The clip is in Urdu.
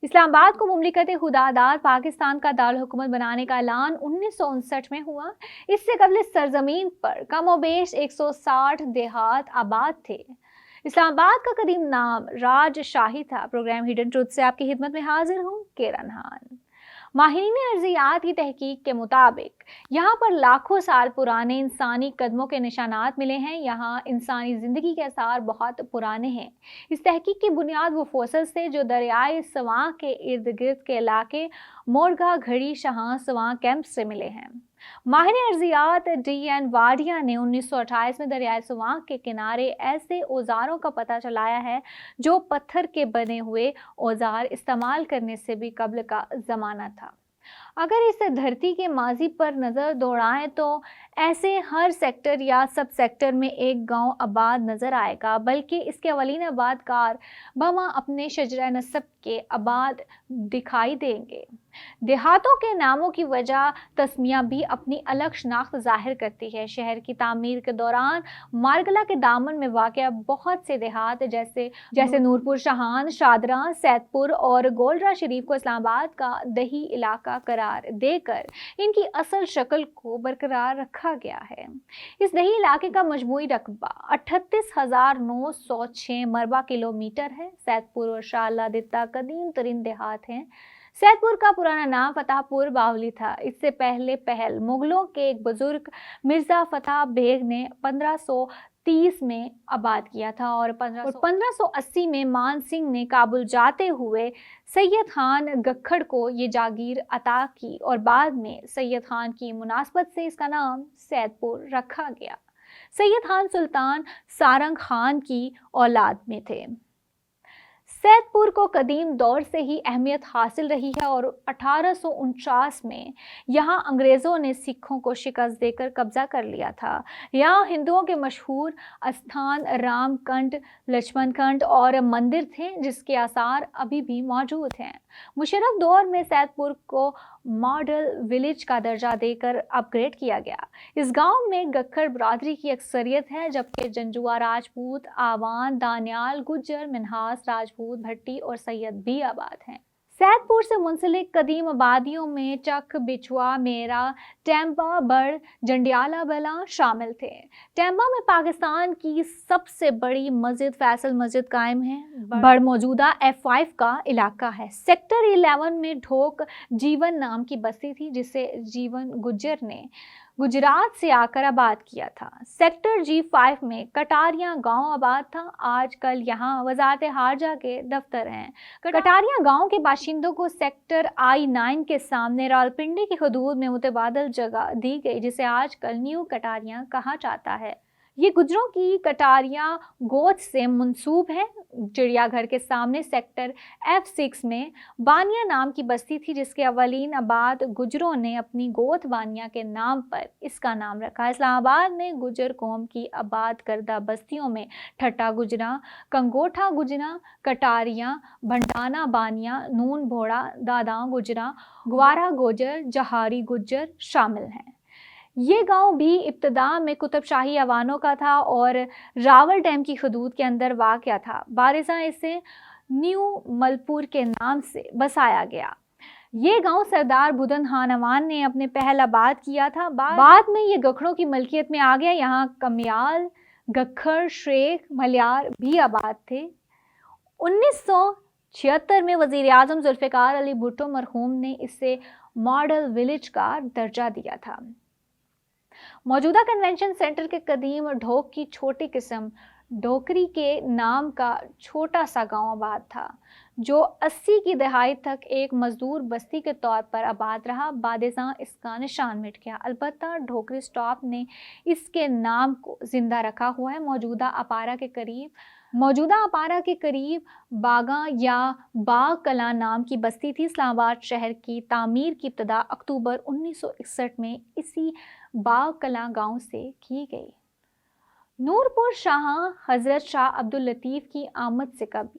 اسلام آباد کو مملکت خداداد پاکستان کا دارالحکومت بنانے کا اعلان 1959 میں ہوا۔ اس سے قبل سرزمین پر کم و بیش 160 دیہات آباد تھے۔ اسلام آباد کا قدیم نام راج شاہی تھا۔ پروگرام ہڈن ٹروتھ سے آپ کی خدمت میں حاضر ہوں کیرن ہان۔ ماہرین ارضیات کی تحقیق کے مطابق یہاں پر لاکھوں سال پرانے انسانی قدموں کے نشانات ملے ہیں۔ یہاں انسانی زندگی کے آثار بہت پرانے ہیں۔ اس تحقیق کی بنیاد وہ فوسلز تھے جو دریائے سواں کے ارد گرد کے علاقے مورگا گھڑی شہاں سواں کیمپ سے ملے ہیں۔ ماہر ارضیات ڈی این واڈیا نے 1928 میں دریائے سواں کے کنارے ایسے اوزاروں کا پتہ چلایا ہے جو پتھر کے بنے ہوئے اوزار استعمال کرنے سے بھی قبل کا زمانہ تھا۔ اگر اس دھرتی کے ماضی پر نظر دوڑائیں تو ایسے ہر سیکٹر یا سب سیکٹر میں ایک گاؤں آباد نظر آئے گا، بلکہ اس کے اولین آباد کار بما اپنے شجرہ نسب کے آباد دکھائی دیں گے۔ دیہاتوں کے ناموں کی وجہ تسمیہ بھی اپنی الگ شناخت ظاہر کرتی ہے۔ شہر کی تعمیر کے دوران مارگلہ کے دامن میں واقع بہت سے دیہات جیسے نورپور شاہان، شادراں، سید پور اور گولڈرا شریف کو اسلام آباد کا دیہی علاقہ قرار دے کر ان کی اصل شکل کو برقرار رکھا گیا ہے۔ اس دیہی علاقے کا مجموعی رقبہ 38,906 مربع کلومیٹر ہے۔ سید پور اور شاہ اللہ دتا قدیم ترین دیہات ہیں۔ سید پور کا پرانا نام فتح پور باولی تھا۔ اس سے پہل مغلوں کے ایک بزرگ مرزا فتح بیگ نے 1530 میں آباد کیا تھا اور 1580 میں مان سنگھ نے کابل جاتے ہوئے سید خان گکھڑ کو یہ جاگیر عطا کی اور بعد میں سید خان کی مناسبت سے اس کا نام سید پور رکھا گیا۔ سید خان سلطان سارنگ خان کی اولاد میں تھے۔ سید پور کو قدیم دور سے ہی اہمیت حاصل رہی ہے اور 1849 میں یہاں انگریزوں نے سکھوں کو شکست دے کر قبضہ کر لیا تھا۔ یہاں ہندوؤں کے مشہور استھان رام کنڈ، لچھمن کنڈ اور مندر تھے جس کے آثار ابھی بھی موجود ہیں۔ مشرف دور میں سید پور کو ماڈل ولیج کا درجہ دے کر اپ گریڈ کیا گیا۔ اس گاؤں میں گکھڑ برادری کی اکثریت ہے جبکہ جنجوا راجپوت، آوان، دانیال، گجر، منہاس راجپوت، بھٹی اور سید بھی آباد ہیں۔ سید پور سے منسلک قدیم آبادیوں میں چک، بچوا، میرا، ٹیمبا، بڑ، جنڈیالہ بلا شامل تھے۔ ٹیمبا میں پاکستان کی سب سے بڑی مسجد فیصل مسجد قائم ہے۔ بڑ موجودہ F5 کا علاقہ ہے۔ سیکٹر 11 میں ڈھوک جیون نام کی بستی تھی جسے جیون گجر نے گجرات سے آ کر آباد کیا تھا۔ سیکٹر G5 میں کٹاریاں گاؤں آباد تھا۔ آج کل یہاں وزارت خارجہ کے دفتر ہیں۔ کٹاریاں گاؤں کے باشندوں کو سیکٹر I9 کے سامنے راولپنڈی کی حدود میں متبادل جگہ دی گئی جسے آج کل نیو کٹاریاں کہا جاتا ہے۔ یہ گجروں کی کٹاریاں گوت سے منسوب ہے۔ چڑیا گھر کے سامنے سیکٹر F6 میں بانیہ نام کی بستی تھی جس کے اولین آباد گجروں نے اپنی گوت بانیہ کے نام پر اس کا نام رکھا۔ اسلام آباد میں گجر قوم کی آباد کردہ بستیوں میں ٹھٹا گجراں، کنگوٹھا گجراں، کٹاریاں، بھنڈانا بانیہ، نون بھوڑا، داداں گجراں، گوارا گوجر، جہاری گجر شامل ہیں۔ یہ گاؤں بھی ابتدا میں کتب شاہی عوانوں کا تھا اور راول ڈیم کی حدود کے اندر واقع تھا۔ بعد ازاں اسے نیو ملپور کے نام سے بسایا گیا۔ یہ گاؤں سردار بدن خان عوان نے اپنے پہل آباد کیا تھا۔ بعد میں یہ گکھڑوں کی ملکیت میں آ گیا۔ یہاں کمیال، گکھڑ، شریک، ملیار بھی آباد تھے۔ 1976 میں وزیر اعظم ذوالفقار علی بھٹو مرحوم نے اسے ماڈل ولیج کا درجہ دیا تھا۔ موجودہ کنونشن سینٹر کے قدیم ڈھوک کی چھوٹی قسم ڈھوکری کے نام کا چھوٹا سا گاؤں آباد تھا جو 80 کی دہائی تک ایک مزدور بستی کے طور پر آباد رہا۔ بعد ازاں اس کا نشان مٹ گیا۔ البتہ ڈھوکری سٹاپ نے اس کے نام کو زندہ رکھا ہوا ہے۔ موجودہ اپارہ کے قریب باغاں یا باغ کلاں نام کی بستی تھی۔ اسلام آباد شہر کی تعمیر کی ابتدا اکتوبر 1961 میں اسی باغ کلاں گاؤں سے کی گئی۔ نورپور شاہاں حضرت شاہ عبداللطیف کی آمد سے قبل